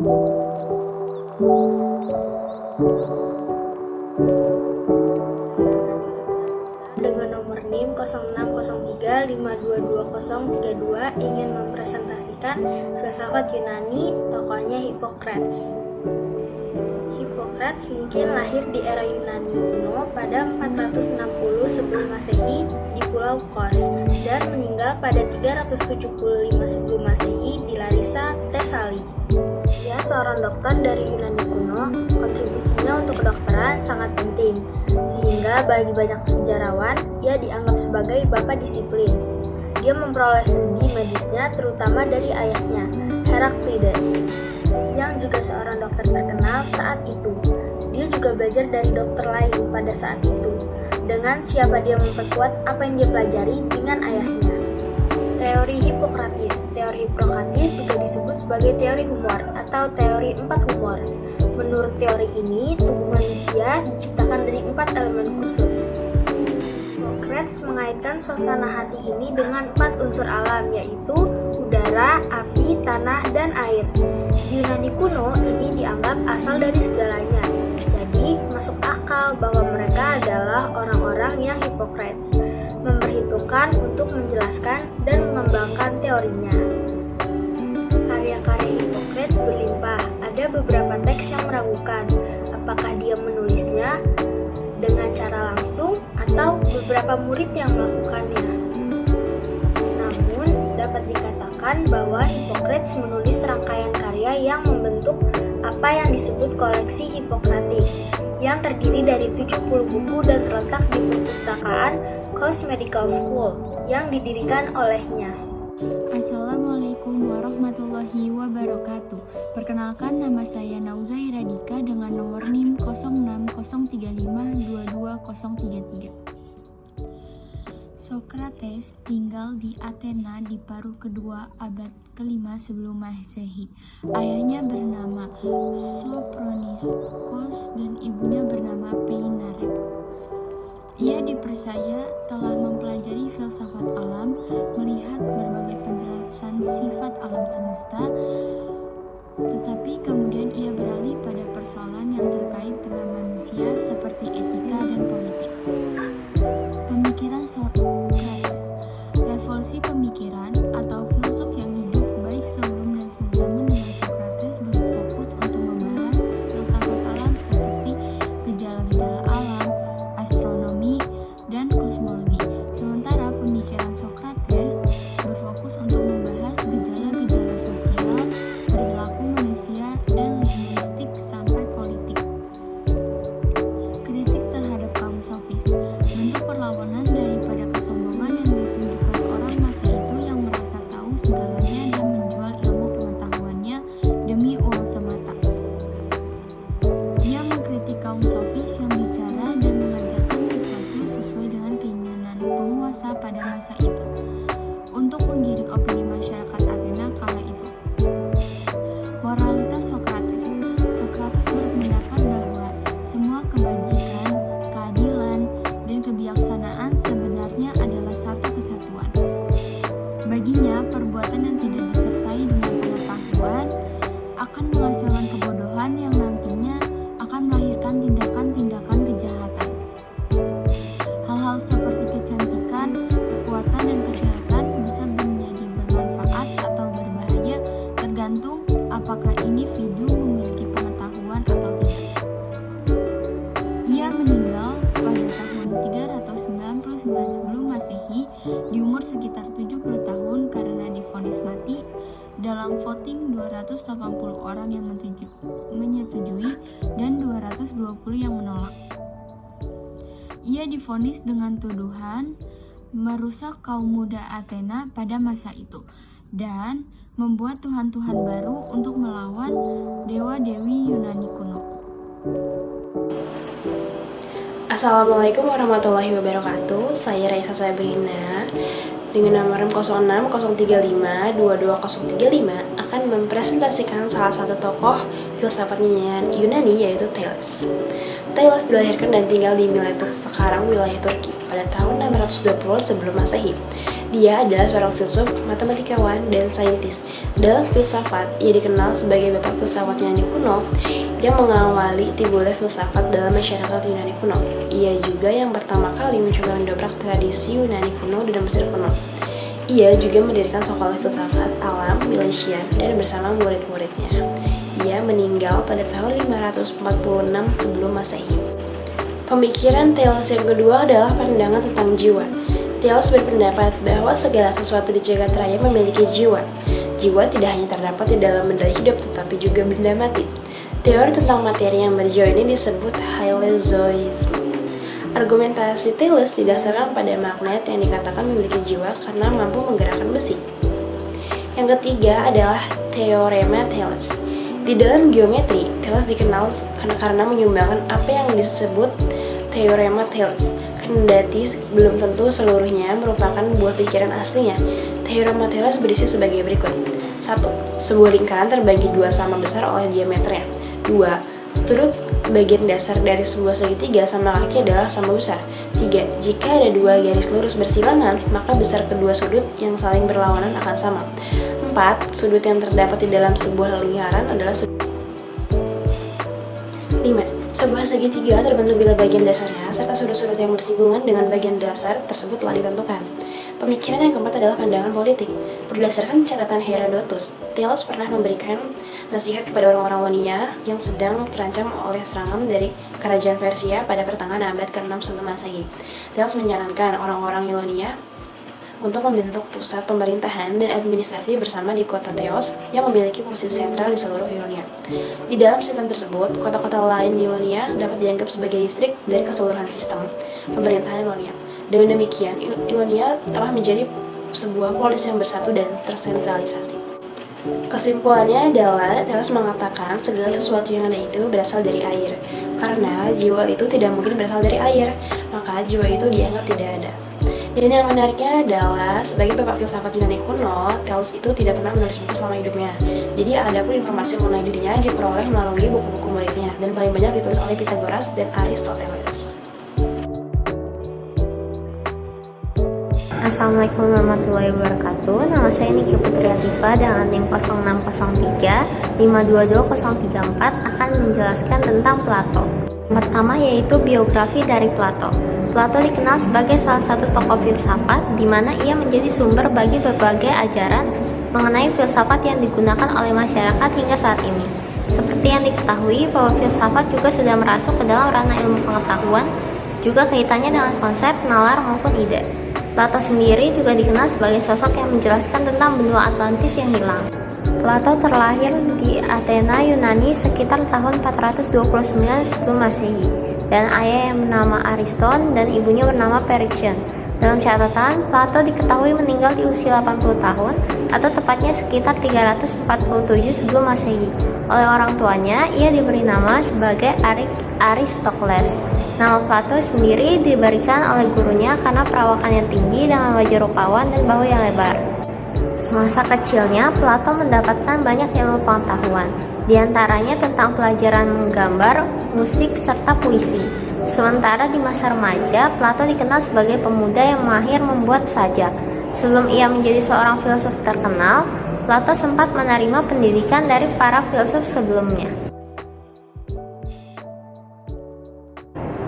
Dengan nomor NIM 0603522032 ingin mempresentasikan filsafat Yunani, tokohnya Hippocrates. Hippocrates mungkin lahir di era Yunani kuno pada 460 sebelum Masehi di Pulau Kos dan meninggal pada 375 sebelum Masehi di Larissa, Tesali. Dia seorang dokter dari Yunani kuno. Kontribusinya untuk kedokteran sangat penting, sehingga bagi banyak sejarawan, ia dianggap sebagai bapak disiplin. Dia memperoleh studi medisnya terutama dari ayahnya, Heraclides, yang juga seorang dokter terkenal saat itu. Dia juga belajar dari dokter lain pada saat itu, dengan siapa dia memperkuat apa yang dia pelajari dengan ayahnya. Teori Hippocrates. Teori Hippocrates juga disebut sebagai teori humor atau teori 4 humor. Menurut teori ini, tubuh manusia diciptakan dari 4 elemen khusus. Hippocrates mengaitkan suasana hati ini dengan 4 unsur alam, yaitu udara, api, tanah, dan air. Di Yunani kuno, ini dianggap asal dari segalanya. Jadi, masuk akal bahwa mereka adalah orang-orang yang Hippocrates memperhitungkan untuk menjelaskan dan mengembangkan teorinya. Karya-karya Hippocrates berlimpah. Ada beberapa teks yang meragukan apakah dia menulisnya dengan cara langsung atau beberapa murid yang melakukannya. Namun, dapat dikatakan bahwa Hippocrates menulis rangkaian karya yang membentuk apa yang disebut koleksi Hippocratic, yang terdiri dari 70 buku dan terletak di perpustakaan Kos Medical School yang didirikan olehnya. Assalamualaikum warahmatullahi wabarakatuh. Perkenalkan, nama saya Nauzaira Dika dengan nomor NIM 0603522033. Socrates tinggal di Athena di paruh kedua abad ke-5 sebelum Masehi. Ayahnya bernama Sophroniscus dan ibunya bernama Peinare. Ia dipercaya telah mempelajari filsafat alam, melihat berbagai penjelasan sifat alam semesta, tetapi kemudian ia beralih pada persoalan yang terkait dengan manusia seperti etika dan politik. Pemikiran Socrates. Revolusi pemikiran atau filsuf yang hidup baik sebelum dan sezaman dengan Socrates berfokus untuk membahas filsafat alam seperti gejala-gejala alam, astronomi, dan kosmologi. Sementara pemikiran Socrates berfokus untuk membahas gejala-gejala sosial, perilaku manusia, dan linguistik sampai politik. Kritik terhadap kaum sofis. Bentuk perlawanan daripada kesombongan yang ditunjukkan orang masa itu yang merasa tahu segalanya dan menjual ilmu pengetahuannya demi uang semata. Dia mengkritik kaum sofis yang bicara dan mengajarkan sesuatu sesuai dengan keinginan penguasa pada masa itu untuk menggiring opini masyarakat Athena kala itu. Moralitas Socrates. Socrates berpendapat bahwa semua kebajikan, keadilan, dan kebijaksanaan sebenarnya adalah satu kesatuan. Baginya, perbuatan yang tidak disertai dengan pengetahuan akan menghasilkan kebodohan yang nantinya akan melahirkan tindakan-tindakan kejahatan. Hal-hal seperti kecantikan, kekuatan, dan kesehatan bisa menjadi bermanfaat atau berbahaya tergantung apakah individu memiliki pengetahuan atau tidak. Ia meninggal pada tahun 399 sebelum Masehi di umur sekitar 70 tahun karena divonis mati dalam voting 280 orang yang menyetujui dan 220 yang menolak. Ia divonis dengan tuduhan merusak kaum muda Athena pada masa itu dan membuat tuhan-tuhan baru untuk melawan dewa-dewi Yunani kuno. Assalamualaikum warahmatullahi wabarakatuh. Saya Raisa Sabrina dengan nomor 0603522035 akan mempresentasikan salah satu tokoh filsafat Yunani yaitu Thales. Thales dilahirkan dan tinggal di Miletus, sekarang wilayah Turki, pada tahun 620 sebelum Masehi. Dia adalah seorang filsuf, matematikawan, dan saintis. Dalam filsafat, ia dikenal sebagai bapak filsafat Yunani kuno yang mengawali timbulnya filsafat dalam masyarakat Yunani kuno. Ia juga yang pertama kali mencoba mendobrak tradisi Yunani kuno dan Mesir kuno. Ia juga mendirikan sekolah filsafat alam Milesian dan bersama murid-muridnya. Ia meninggal pada tahun 546 sebelum Masehi. Pemikiran Thales yang kedua adalah pandangan tentang jiwa. Thales berpendapat bahwa segala sesuatu di jagat raya memiliki jiwa. Jiwa tidak hanya terdapat di dalam benda hidup tetapi juga benda mati. Teori tentang materi yang berjiwa ini disebut hylozoisme. Argumentasi Thales didasarkan pada magnet yang dikatakan memiliki jiwa karena mampu menggerakkan besi. Yang ketiga adalah teorema Thales. Di dalam geometri, Thales dikenal karena menyumbangkan apa yang disebut teorema Thales. Kendati belum tentu seluruhnya merupakan buah pikiran aslinya. Teorema Thales berisi sebagai berikut. 1. Sebuah lingkaran terbagi dua sama besar oleh diameternya. 2. Sudut bagian dasar dari sebuah segitiga sama kaki adalah sama besar. 3. Jika ada dua garis lurus bersilangan, maka besar kedua sudut yang saling berlawanan akan sama. 4. Sudut yang terdapat di dalam sebuah lingkaran adalah sudut. 5. Sebuah segitiga terbentuk bila bagian dasarnya serta sudut-sudut yang bersinggungan dengan bagian dasar tersebut telah ditentukan. Pemikiran yang keempat adalah pandangan politik. Berdasarkan catatan Herodotus, Thales pernah memberikan nasihat kepada orang-orang Ionia yang sedang terancam oleh serangan dari kerajaan Persia pada pertengahan abad ke-6 sebelum Masehi. Thales menyarankan orang-orang Ionia untuk membentuk pusat pemerintahan dan administrasi bersama di kota Teos yang memiliki posisi sentral di seluruh Ionia. Di dalam sistem tersebut, kota-kota lain di Ionia dapat dianggap sebagai distrik dari keseluruhan sistem pemerintahan Ionia. Dengan demikian, Ionia telah menjadi sebuah polis yang bersatu dan tersentralisasi. Kesimpulannya adalah Thales mengatakan segala sesuatu yang ada itu berasal dari air. Karena jiwa itu tidak mungkin berasal dari air, maka jiwa itu dianggap tidak ada. Dan yang menariknya adalah sebagai bapak filsafat Yunani kuno, Thales itu tidak pernah menulis buku selama hidupnya. Jadi adapun informasi mengenai dirinya diperoleh melalui buku-buku muridnya dan paling banyak ditulis oleh Pythagoras dan Aristoteles. Assalamualaikum warahmatullahi wabarakatuh. Nama saya Niki Putri Atifa dengan NIM 0603 522034 akan menjelaskan tentang Plato. Pertama yaitu biografi dari Plato. Plato dikenal sebagai salah satu tokoh filsafat di mana ia menjadi sumber bagi berbagai ajaran mengenai filsafat yang digunakan oleh masyarakat hingga saat ini. Seperti yang diketahui bahwa filsafat juga sudah merasuk ke dalam ranah ilmu pengetahuan, juga kaitannya dengan konsep, nalar maupun ide. Plato sendiri juga dikenal sebagai sosok yang menjelaskan tentang benua Atlantis yang hilang. Plato terlahir di Athena, Yunani sekitar tahun 429 sebelum Masehi, dan ayah yang bernama Ariston dan ibunya bernama Periktion. Dalam catatan, Plato diketahui meninggal di usia 80 tahun, atau tepatnya sekitar 347 sebelum Masehi. Oleh orang tuanya, ia diberi nama sebagai Aristokles. Nama Plato sendiri diberikan oleh gurunya karena perawakan yang tinggi dengan wajah rupawan dan bahu yang lebar. Semasa kecilnya, Plato mendapatkan banyak ilmu pengetahuan, di antaranya tentang pelajaran menggambar, musik, serta puisi. Sementara di masa remaja, Plato dikenal sebagai pemuda yang mahir membuat sajak. Sebelum ia menjadi seorang filsuf terkenal, Plato sempat menerima pendidikan dari para filsuf sebelumnya.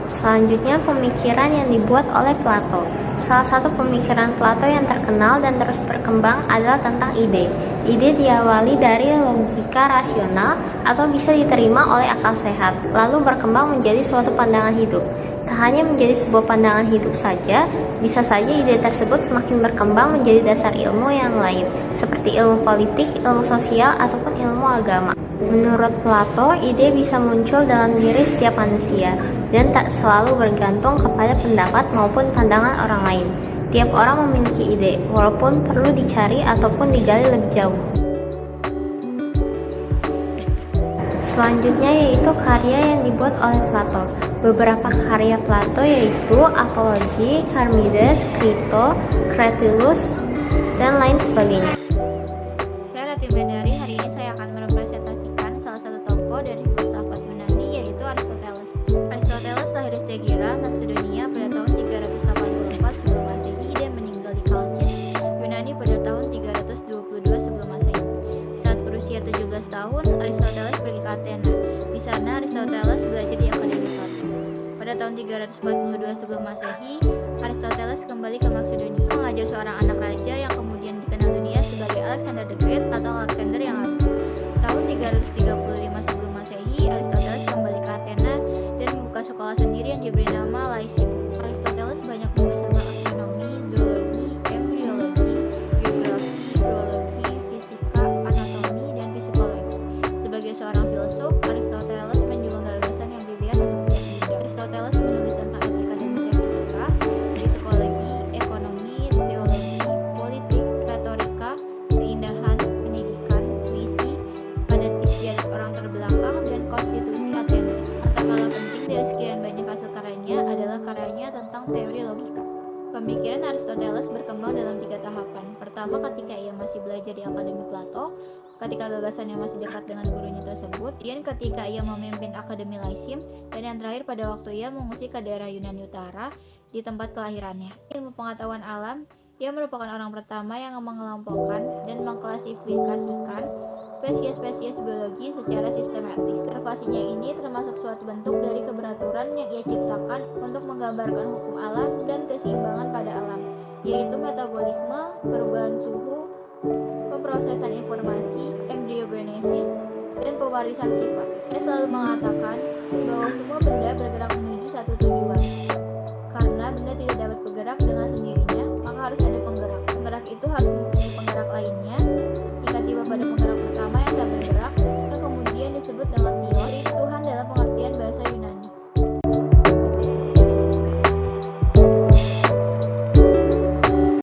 Selanjutnya, pemikiran yang dibuat oleh Plato. Salah satu pemikiran Plato yang terkenal dan terus berkembang adalah tentang ide. Ide diawali dari logika rasional atau bisa diterima oleh akal sehat, lalu berkembang menjadi suatu pandangan hidup. Tak hanya menjadi sebuah pandangan hidup saja, bisa saja ide tersebut semakin berkembang menjadi dasar ilmu yang lain, seperti ilmu politik, ilmu sosial, ataupun ilmu agama. Menurut Plato, ide bisa muncul dalam diri setiap manusia dan tak selalu bergantung kepada pendapat maupun pandangan orang lain. Tiap orang memiliki ide, walaupun perlu dicari ataupun digali lebih jauh. Selanjutnya yaitu karya yang dibuat oleh Plato. Beberapa karya Plato yaitu Apology, Charmides, Crito, Cratylus, dan lain sebagainya. Saya Rati Bendari, hari ini saya akan merepresentasikan salah satu tokoh dari filsafat Yunani yaitu Aristoteles. Aristoteles lahir di Stagira, Makedonia pada tahun 384 sebelum Masehi dan meninggal di Chalcis Athena. Di sana Aristoteles belajar di Akademi Plato. Pada tahun 342 sebelum Masehi, Aristoteles kembali ke Makedonia mengajar seorang anak raja yang kemudian dikenal dunia sebagai Alexander the Great atau Alexander yang Agung. Tahun 335 sebelum Masehi, Aristoteles kembali ke Athena dan membuka sekolah sendiri yang diberi nama Lyceum. Aristoteles banyak menulis tentang astronomi, zoologi, embriologi, geografi, biologi, fisika, anatomi, dan psikologi. Sebagai seorang filsuf, Aristoteles menjual gagasan yang brilian untuk banyak bidang. Aristoteles menulis tentang etika dan metafisika, psikologi, ekonomi, teologi, politik, retorika, keindahan, pendidikan, puisi, adat istiadat orang terbelakang, dan konstitusi Athena. Kata-kata penting dari sekian banyak hasil karyanya adalah karyanya tentang teori logika. Pemikiran Aristoteles berkembang dalam 3 tahapan. Pertama, ketika ia masih belajar di Akademi Plato, ketika gagasannya masih dekat dengan gurunya tersebut, dan ketika ia memimpin Akademi Lyceum, dan yang terakhir pada waktu ia mengungsi ke daerah Yunani Utara di tempat kelahirannya. Ilmu pengetahuan alam, ia merupakan orang pertama yang mengelompokkan dan mengklasifikasikan spesies-spesies biologi secara sistematis. Observasinya ini termasuk suatu bentuk dari keberaturan yang ia ciptakan untuk menggambarkan hukum alam dan keseimbangan pada alam, yaitu metabolisme, perubahan suhu, pemrosesan informasi, embryogenesis, dan pewarisan sifat. Ia selalu mengatakan bahwa semua benda bergerak menuju satu tujuan. Karena benda tidak dapat bergerak dengan sendirinya, maka harus ada penggerak. Penggerak itu harus mempunyai penggerak lainnya